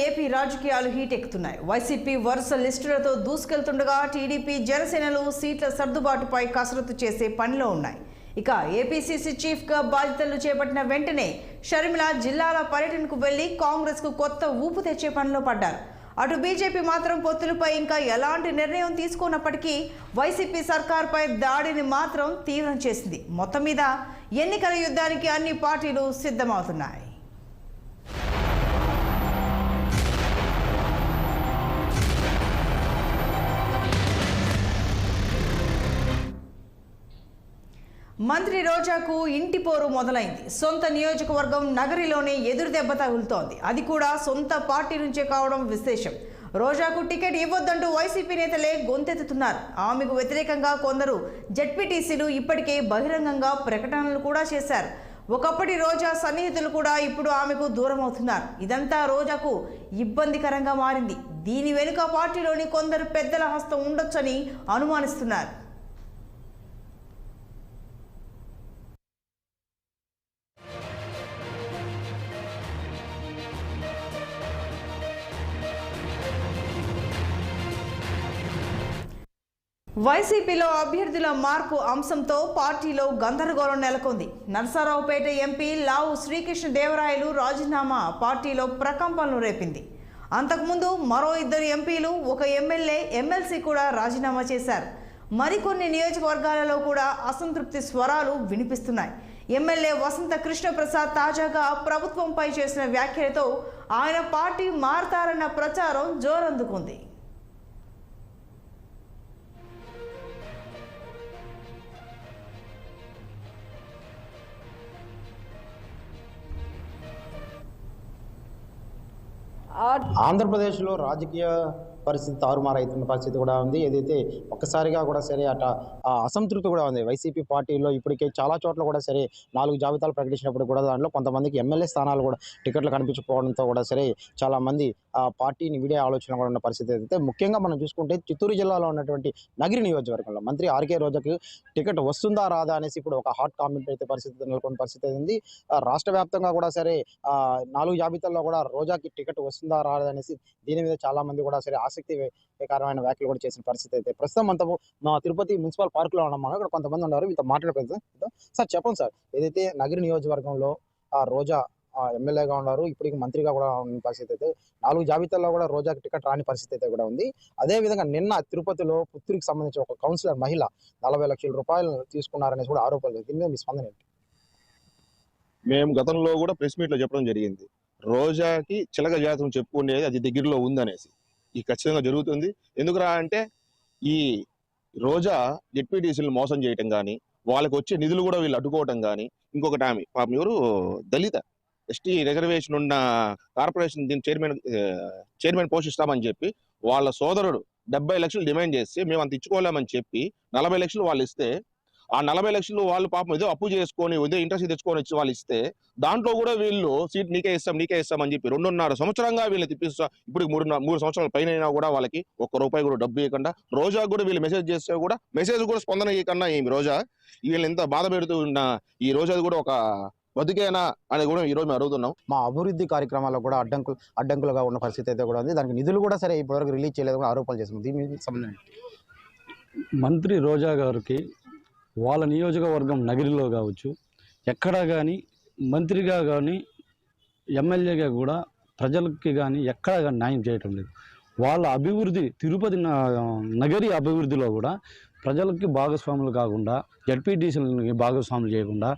AP రాజకీయాలు heat ఎక్కుతున్నాయి. YCP వరుస లిస్టులతో దూసుకెళ్తుండగా TDP జనసేనలు సీట్ల సర్దుబాటుపై కసరత్తు చేసే పనిలో ఉన్నాయి. ఇక ఏపీసీసీ చీఫ్గా బాధ్యతలు చేపట్టిన వెంటనే షర్మిల జిల్లాల పర్యటనకు వెళ్లి కాంగ్రెస్కు కొత్త ఊపు తెచ్చే పనిలో పడ్డారు. అటు బీజేపీ మాత్రం పొత్తులపై ఇంకా ఎలాంటి నిర్ణయం తీసుకున్నప్పటికీ వైసీపీ సర్కార్పై దాడిని మాత్రం తీవ్రం చేసింది. మొత్తం మీద ఎన్నికల యుద్ధానికి అన్ని పార్టీలు సిద్ధమవుతున్నాయి. మంత్రి రోజాకు ఇంటి పోరు మొదలైంది. సొంత నియోజకవర్గం నగరిలోనే ఎదురు దెబ్బ తగులుతోంది. అది కూడా సొంత పార్టీ నుంచే కావడం విశేషం. రోజాకు టికెట్ ఇవ్వొద్దంటూ వైసీపీ నేతలే గొంతెత్తుతున్నారు. ఆమెకు వ్యతిరేకంగా కొందరు జెడ్పీటీసీలు ఇప్పటికే బహిరంగంగా ప్రకటనలు కూడా చేశారు. ఒకప్పటి రోజా సన్నిహితులు కూడా ఇప్పుడు ఆమెకు దూరం అవుతున్నారు. ఇదంతా రోజాకు ఇబ్బందికరంగా మారింది. దీని వెనుక పార్టీలోని కొందరు పెద్దల హస్తం ఉండొచ్చని అనుమానిస్తున్నారు. వైసీపీలో అభ్యర్థుల మార్పు అంశంతో పార్టీలో గందరగోళం నెలకొంది. నరసరావుపేట ఎంపీ లావు శ్రీకృష్ణదేవరాయలు రాజీనామా పార్టీలో ప్రకంపనలు రేపింది. అంతకుముందు మరో 2 ఎంపీలు, 1 ఎమ్మెల్యే, ఎమ్మెల్సీ కూడా రాజీనామా చేశారు. మరికొన్ని నియోజకవర్గాలలో కూడా అసంతృప్తి స్వరాలు వినిపిస్తున్నాయి. ఎమ్మెల్యే వసంత కృష్ణప్రసాద్ తాజాగా ప్రభుత్వంపై చేసిన వ్యాఖ్యలతో ఆయన పార్టీ మారతారన్న ప్రచారం జోరందుకుంది. ఆంధ్రప్రదేశ్లో రాజకీయ పరిస్థితి తారుమారైతున్న పరిస్థితి కూడా ఉంది. ఏదైతే ఒక్కసారిగా కూడా సరే అసంతృప్తి కూడా ఉంది. వైసీపీ పార్టీలో ఇప్పటికే చాలా చోట్ల కూడా సరే 4 జాబితాలు ప్రకటించినప్పుడు కూడా దాంట్లో కొంతమందికి ఎమ్మెల్యే స్థానాలు కూడా టికెట్లు కనిపించకపోవడంతో కూడా సరే చాలామంది ఆ పార్టీని విడే ఆలోచన కూడా ఉన్న పరిస్థితి. అయితే ముఖ్యంగా మనం చూసుకుంటే చిత్తూరు జిల్లాలో ఉన్నటువంటి నగిరి నియోజకవర్గంలో మంత్రి ఆర్కే రోజాకి టికెట్ వస్తుందా రాదా అనేసి ఇప్పుడు ఒక హాట్ కామెంట్ అయితే పరిస్థితి నెలకొన్న పరిస్థితి ఉంది. రాష్ట్ర వ్యాప్తంగా కూడా సరే 4 జాబితాల్లో కూడా రోజాకి టికెట్ వస్తుందా రాదా అనేసి దీని మీద చాలా మంది కూడా సరే ఆసక్తికరమైన వ్యాఖ్యలు కూడా చేసిన పరిస్థితి అయితే ప్రస్తుతం అంతా మా తిరుపతి మున్సిపల్ పార్క్ లో ఉన్నాం. ఇక్కడ కొంతమంది ఉన్నారు, మీతో మాట్లాడుకుందాం. సార్ చెప్పండి సార్, ఏదైతే నగరి నియోజకవర్గంలో రోజా ఎమ్మెల్యేగా ఉన్నారు, ఇప్పటికి మంత్రిగా కూడా ఉన్న పరిస్థితి అయితే 4 జాబితాల్లో కూడా రోజాకి టికెట్ రాని పరిస్థితి అయితే కూడా ఉంది. అదే విధంగా నిన్న తిరుపతిలో పుత్తూరుకి సంబంధించి ఒక కౌన్సిలర్ మహిళ 40 లక్షల రూపాయలు తీసుకున్నారనేసి కూడా ఆరోపణలు. దీని మీద మీ స్పందన ఏంటి? మేము గతంలో కూడా ప్రెస్ మీట్ లో చెప్పడం జరిగింది, రోజాకి చిలక జాతకం చెప్పుకునేది అది దగ్గరలో ఉందనేసి. ఈ ఖచ్చితంగా జరుగుతుంది. ఎందుకురా అంటే ఈ రోజా జెడ్పీటీసీలు మోసం చేయటం కానీ, వాళ్ళకి వచ్చే నిధులు కూడా వీళ్ళు అడ్డుకోవటం కానీ, ఇంకొకటి ఆమె పాపం ఎవరు దళిత ఎస్టీ రిజర్వేషన్ ఉన్న కార్పొరేషన్ దీని చైర్మన్ పోషిస్తామని చెప్పి వాళ్ళ సోదరుడు 70 లక్షలు డిమాండ్ చేస్తే మేము అంత ఇచ్చుకోలేమని చెప్పి 40 లక్షలు వాళ్ళు ఇస్తే, ఆ 40 లక్షలు వాళ్ళు పాపం ఏదో అప్పు చేసుకొని ఏదో ఇంట్రెస్ట్ తెచ్చుకొని వచ్చి వాళ్ళు ఇస్తే దాంట్లో కూడా వీళ్ళు సీట్ నీకే ఇస్తాం అని చెప్పి 2.5 సంవత్సరంగా వీళ్ళు తిప్పిస్తా. ఇప్పుడు 3 సంవత్సరాల పైన కూడా వాళ్ళకి ₹1 కూడా డబ్బు ఇవ్వకుండా, రోజా కూడా వీళ్ళు మెసేజ్ చేస్తే కూడా మెసేజ్ కూడా స్పందన ఇవ్వకుండా ఈ రోజా వీళ్ళు ఎంత బాధ పెడుతూ ఉన్న ఈ రోజా కూడా ఒక బతికేనా అనేది కూడా ఈరోజు మేము అడుగుతున్నాం. మా అభివృద్ధి కార్యక్రమాల్లో కూడా అడ్డంకులుగా ఉన్న పరిస్థితి అయితే కూడా ఉంది. దానికి నిధులు కూడా సరే ఇప్పటివరకు రిలీజ్ చేయలేదు ఆరోపణలు చేస్తున్నాం. దీని సంబంధం మంత్రి రోజా గారికి వాళ్ళ నియోజకవర్గం నగరిలో కావచ్చు, ఎక్కడా కానీ మంత్రిగా కానీ ఎమ్మెల్యేగా కూడా ప్రజలకి కానీ ఎక్కడా కానీ న్యాయం చేయటం లేదు. వాళ్ళ అభివృద్ధి తిరుపతి నగరి అభివృద్ధిలో కూడా ప్రజలకి భాగస్వాములు కాకుండా, జడ్పీటీసీలని భాగస్వాములు చేయకుండా,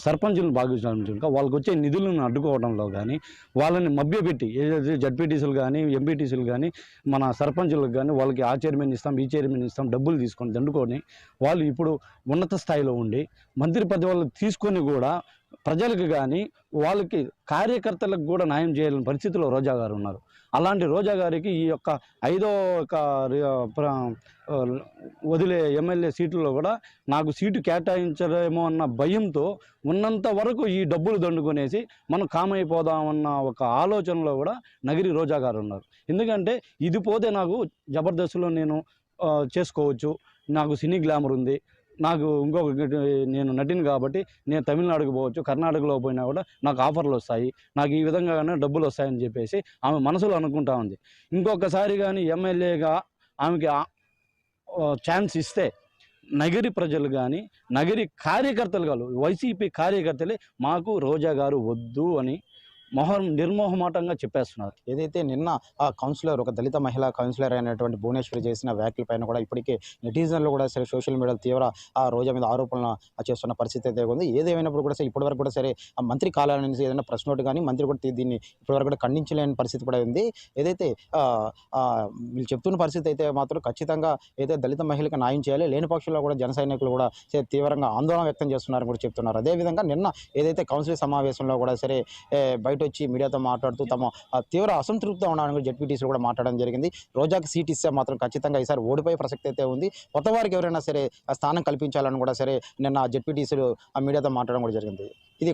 సర్పంచులను భాగస్వాములు చేయకుండా వాళ్ళకి వచ్చే నిధులను అడ్డుకోవడంలో కానీ, వాళ్ళని మభ్యపెట్టి ఏదైతే జడ్పీటీసీలు కానీ ఎంపీటీసీలు కానీ మన సర్పంచులకు కానీ వాళ్ళకి ఆ చైర్మన్ ఇస్తాం ఈ చైర్మన్ ఇస్తాం డబ్బులు తీసుకొని దండుకొని వాళ్ళు ఇప్పుడు ఉన్నత స్థాయిలో ఉండి మంత్రి పదవులు తీసుకొని కూడా ప్రజలకు కానీ వాళ్ళకి కార్యకర్తలకు కూడా న్యాయం చేయాలని పరిస్థితిలో రోజా గారు ఉన్నారు. అలాంటి రోజా గారికి ఈ యొక్క 5వ వదిలే ఎమ్మెల్యే సీట్లలో కూడా నాకు సీటు కేటాయించలేమో అన్న భయంతో ఉన్నంత వరకు ఈ డబ్బులు దండుకొనేసి మనం కామైపోదామన్న ఒక ఆలోచనలో కూడా నగిరి రోజా గారు ఉన్నారు. ఎందుకంటే ఇది పోతే నాకు జబర్దస్త్లో నేను చేసుకోవచ్చు, నాకు సినీ గ్లామర్ ఉంది, నాకు నేను నటిని కాబట్టి నేను తమిళనాడుకు పోవచ్చు, కర్ణాటకలో పోయినా కూడా నాకు ఆఫర్లు వస్తాయి, నాకు ఈ విధంగానే డబ్బులు వస్తాయని చెప్పేసి ఆమె మనసులో అనుకుంటా ఉంది. ఇంకొకసారి కానీ ఎమ్మెల్యేగా ఆమెకి ఛాన్స్ ఇస్తే నగరి ప్రజలు కానీ నగరి కార్యకర్తలు కాదు, వైసీపీ కార్యకర్తలే మాకు రోజా గారు వద్దు అని నిర్మోహమాటంగా చెప్పేస్తున్నారు. ఏదైతే నిన్న ఆ కౌన్సిలర్, ఒక దళిత మహిళా కౌన్సిలర్ అయినటువంటి భువనేశ్వరి చేసిన వ్యాఖ్యల పైన కూడా ఇప్పటికే నెటిజన్లు కూడా సరే సోషల్ మీడియాలో తీవ్ర ఆ రోజా మీద ఆరోపణలు చేస్తున్న పరిస్థితి అయితే ఉంది. ఏదేమైనప్పుడు కూడా సరే ఇప్పటివరకు కూడా సరే ఆ మంత్రి కాలాల నుంచి ఏదైనా ప్రెస్ నోట్ కానీ మంత్రి కూడా దీన్ని ఇప్పటివరకు కూడా ఖండించలేని పరిస్థితి కూడా ఉంది. ఏదైతే వీళ్ళు చెప్తున్న పరిస్థితి అయితే మాత్రం ఖచ్చితంగా ఏదైతే దళిత మహిళలకు న్యాయం చేయాలి, లేని పక్షంలో కూడా జన సైనికులు కూడా తీవ్రంగా ఆందోళన వ్యక్తం చేస్తున్నారని కూడా చెప్తున్నారు. అదేవిధంగా నిన్న ఏదైతే కౌన్సిల్ సమావేశంలో కూడా సరే బయట వచ్చి మీడియాతో మాట్లాడుతూ తమ తీవ్ర అసంతృప్తితో ఉన్నారని జెడ్పీటీసీలు కూడా మాట్లాడడం జరిగింది. రోజాకి సీట్ ఇస్తే మాత్రం ఖచ్చితంగా ఈసారి ఓడిపోయే ప్రసక్తి అయితే ఉంది. కొత్త వారికి ఎవరైనా సరే స్థానం కల్పించాలని కూడా సరే నిన్న జెడ్పీటీసీలు ఆ మీడియాతో మాట్లాడడం కూడా జరిగింది. ఇది